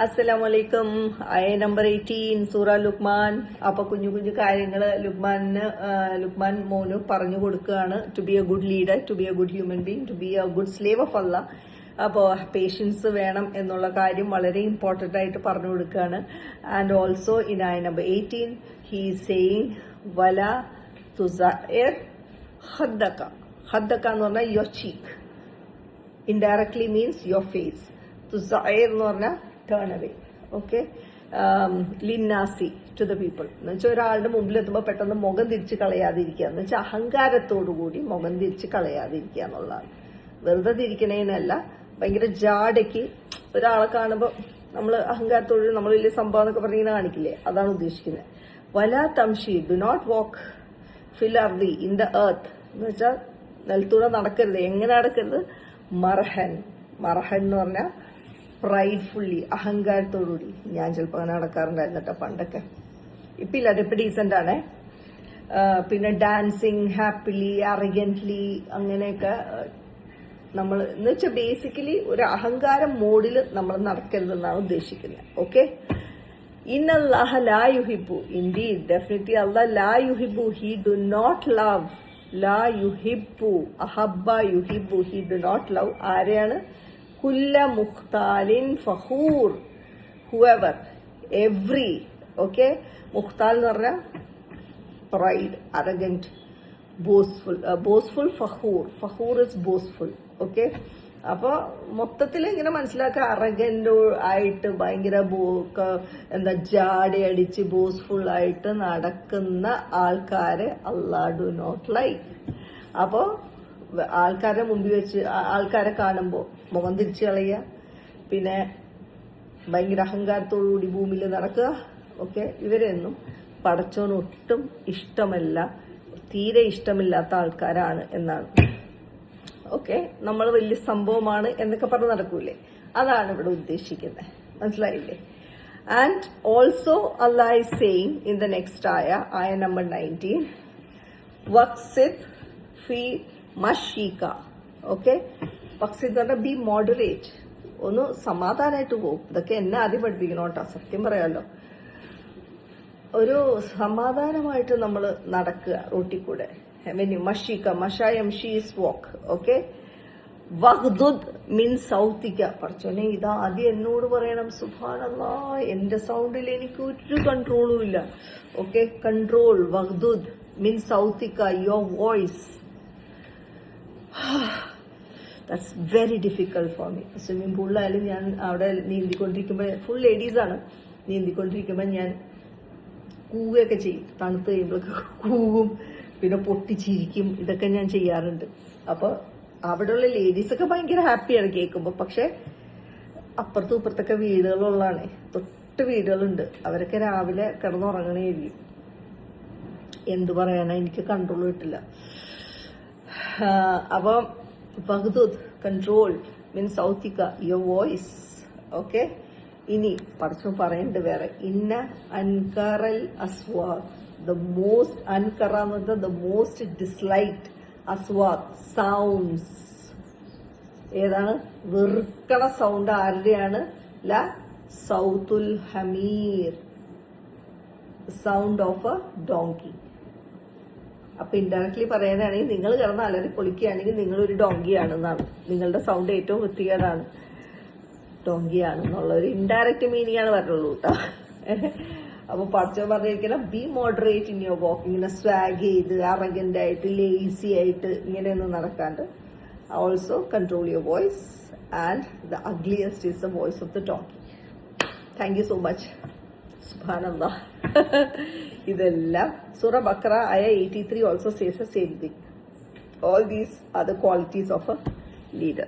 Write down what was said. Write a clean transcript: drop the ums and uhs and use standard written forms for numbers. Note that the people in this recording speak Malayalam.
അസ്സലാമു അലൈക്കും. ആയ നമ്പർ 18 സൂറ ലുക്മാൻ. അപ്പൊ കുഞ്ഞു കുഞ്ഞു കാര്യങ്ങൾ ലുക്മാൻ മോന് പറഞ്ഞു കൊടുക്കുകയാണ്. To be a good leader, to be a good human being, to be a good slave of Allah. അപ്പോൾ പേഷ്യൻസ് വേണം എന്നുള്ള കാര്യം വളരെ ഇമ്പോർട്ടൻ്റ് ആയിട്ട് പറഞ്ഞു കൊടുക്കുകയാണ്. ആൻഡ് ഓൾസോ ഇൻ ആയ നമ്പർ 18 ഹി ഈസ് സേയിങ് വല തുസഇർ ഖദ്ദക. ഖദ്ദക എന്ന് പറഞ്ഞാൽ your cheek, indirectly means your face. തുസഇർ എന്ന് പറഞ്ഞാൽ ടേൺ അവേ. ഓക്കെ, ലിന്നാസി ടു ദ പീപ്പിൾ എന്ന് വെച്ചാൽ ഒരാളുടെ മുമ്പിൽ എത്തുമ്പോൾ പെട്ടെന്ന് മുഖം തിരിച്ച് കളയാതിരിക്കുക എന്ന് വെച്ചാൽ അഹങ്കാരത്തോടു കൂടി മുഖം തിരിച്ച് കളയാതിരിക്കുക എന്നുള്ളതാണ്. വെറുതെ തിരിക്കണേനല്ല, ഭയങ്കര ജാടയ്ക്ക് ഒരാളെ കാണുമ്പോൾ നമ്മൾ അഹങ്കാരത്തോട് നമ്മൾ വലിയ സംഭവം എന്നൊക്കെ പറഞ്ഞിങ്ങനെ കാണിക്കില്ലേ, അതാണ് ഉദ്ദേശിക്കുന്നത്. വല തംഷി, ഡു നോട്ട് വാക്ക് ഫിൽ അർദി, ഇൻ ദ എർത്ത് എന്ന് വെച്ചാൽ നിലത്തൂടെ നടക്കരുത്. എങ്ങനെ നടക്കരുത്? മർഹൻ. മർഹൻ എന്ന് പറഞ്ഞാൽ പ്രൈഡ്ഫുള്ളി, അഹങ്കാരത്തോടുകൂടി. ഞാൻ ചിലപ്പോൾ അങ്ങനെ നടക്കാറുണ്ടായിരുന്നു കേട്ടോ പണ്ടൊക്കെ. ഇപ്പം ഇല്ല, ഇപ്പം ഡീസൻ്റ് ആണേ. പിന്നെ ഡാൻസിങ് ഹാപ്പിലി, അറഗൻ്റ്ലി, അങ്ങനെയൊക്കെ നമ്മൾ എന്ന് വെച്ചാൽ ബേസിക്കലി ഒരു അഹങ്കാരം മോഡിൽ നമ്മൾ നടക്കരുതെന്നാണ് ഉദ്ദേശിക്കുന്നത്. ഓക്കെ, ഇന്നല്ലാഹ ലാ യുഹിബു, ഇൻഡീഡ് ഡെഫിനറ്റ്ലി അല്ലാഹ് ലാ യുഹിബു, ഹി ഡു നോട്ട് ലവ്. ലാ യുഹിബു, അഹബ്ബ യുഹിബു, ഹി ഡു നോട്ട് ലവ്. ആരെയാണ്? കുല്ല മുഖ്താലിൻ ഫഖൂർ, ഹുവെവർ, എവ്രി. ഓക്കെ, മുഖ്താൽ എന്ന് പറഞ്ഞാൽ പ്രൈഡ്, അറഗന്റ്, ബോസ്ഫുൾ. ഫഖൂർ ഇസ് ബോസ്ഫുൾ. ഓക്കെ, അപ്പോൾ മൊത്തത്തിൽ ഇങ്ങനെ മനസ്സിലാക്കുക, അറഗന്റ് ആയിട്ട് ഭയങ്കര എന്താ ജാടയടിച്ച് ബോസ്ഫുൾ ആയിട്ട് നടക്കുന്ന ആൾക്കാരെ അല്ലാഹ് ഡു നോട്ട് ലൈക്ക്. അപ്പോൾ ആൾക്കാരുടെ മുമ്പിൽ വെച്ച് ആൾക്കാരെ കാണുമ്പോൾ മുഖം തിരിച്ചു കളയുക, പിന്നെ ഭയങ്കര അഹങ്കാരത്തോടുകൂടി ഭൂമിയിൽ നടക്കുക. ഓക്കെ, ഇവരെയൊന്നും പടച്ചോന് ഒട്ടും ഇഷ്ടമല്ല, തീരെ ഇഷ്ടമില്ലാത്ത ആൾക്കാരാണ് എന്നാണ്. ഓക്കെ, നമ്മൾ വലിയ സംഭവമാണ് എന്നൊക്കെ പറഞ്ഞ് നടക്കൂലേ, അതാണ് ഇവിടെ ഉദ്ദേശിക്കുന്നത്. മനസ്സിലായില്ലേ? And also Allah is saying in the next ആയ നമ്പർ 19, വഖ്സിദ് ഫി മഷീക. ഓക്കെ, വഖ്സിദ് എന്ന് പറഞ്ഞാൽ ബി മോഡറേറ്റ്, ഒന്ന് സമാധാനമായിട്ട് പോകും. ഇതൊക്കെ എന്നെ ആദ്യം പഠിപ്പിക്കണം കേട്ടോ, സത്യം പറയാമല്ലോ. ഒരു സമാധാനമായിട്ട് നമ്മൾ നടക്കുക റോട്ടിൽ കൂടെ. മഷീക, മഷായംഷി ഈസ് വാക്ക്. ഓക്കെ, വഖ്ദുദ് മിൻ സൗത്തിക. പറച്ചോനെ ഇത് ആദ്യം എന്നോട് പറയണം. സുബ്ഹാനല്ലാഹ്, എന്റെ സൗണ്ടിൽ എനിക്ക് ഒരു കൺട്രോളും ഇല്ല. Okay, control. വഖ്ദുദ് മിൻ സൗത്തിക, your voice. That's very difficult for me. Swimming പൂളിലായാലും ഞാൻ അവിടെ നീന്തിക്കൊണ്ടിരിക്കുമ്പോൾ, ഫുൾ ലേഡീസാണ്, നീന്തിക്കൊണ്ടിരിക്കുമ്പോൾ ഞാൻ കൂവുകയൊക്കെ ചെയ്യും. തണുത്ത് കഴിയുമ്പോഴൊക്കെ കൂവും, പിന്നെ പൊട്ടിച്ചിരിക്കും. ഇതൊക്കെ ഞാൻ ചെയ്യാറുണ്ട്. അപ്പോൾ അവിടെയുള്ള ലേഡീസൊക്കെ ഭയങ്കര ഹാപ്പിയാണ് കേൾക്കുമ്പോൾ. പക്ഷെ അപ്പുറത്തും ഇപ്പുറത്തൊക്കെ വീടുകളുള്ളതാണ്, തൊട്ട് വീടുകളുണ്ട്. അവരൊക്കെ രാവിലെ കിടന്നുറങ്ങണേയിരിക്കും. എന്ത് പറയാനാ, എനിക്ക് കൺട്രോൾ കിട്ടില്ല. അപ്പോൾ വഖ്ദുദ്, കൺട്രോൾ, മീൻ സൗത്തിക, യുവർ വോയിസ്. ഓക്കെ, ഇനി പഠിച്ചു പറയുന്നുണ്ട് വേറെ. ഇന്ന അൻകറൽ അസ്വാദ്, ദ മോസ്റ്റ് അൻകറ എന്ന് പറഞ്ഞാൽ ദ മോസ്റ്റ് ഡിസ്ലൈക്ഡ്, അസ്വാദ് സൗണ്ട്സ്. ഏതാണ്? വെറുക്കണ സൗണ്ട് ആരുടെയാണ്? ല സൗത്തുൽ ഹമീർ, സൗണ്ട് ഓഫ് എ ഡോങ്കി. അപ്പൊ ഇൻഡയറക്ട്ലി പറയാനാണെങ്കിൽ നിങ്ങൾ കിടന്ന് അലറി പൊളിക്കുകയാണെങ്കിൽ നിങ്ങളൊരു ഡോങ്കിയാണെന്നാണ്. നിങ്ങളുടെ സൗണ്ട് ഏറ്റവും വൃത്തികേടാണ്, ഡോങ്കിയാണെന്നുള്ള ഒരു ഇൻഡയറക്റ്റ് മീനിങ് ആണ് പറഞ്ഞുള്ളൂ കേട്ടോ. അപ്പൊ പഠിച്ചോ പറഞ്ഞിരിക്കണം, be moderate in your walking. ഇങ്ങനെ സ്വാഗ് ചെയ്ത് അറഗന്റ് ആയിട്ട് ലേസി ആയിട്ട് ഇങ്ങനെയൊന്നും നടക്കാണ്ട്. Also control your voice. And the ugliest is the voice of the donkey. Thank you so much. സുബ്ഹാനല്ലാഹ്. ഇതെല്ലാം സൂറ ബഖറ ആയ 83 also says the same thing. All these are the qualities of a leader.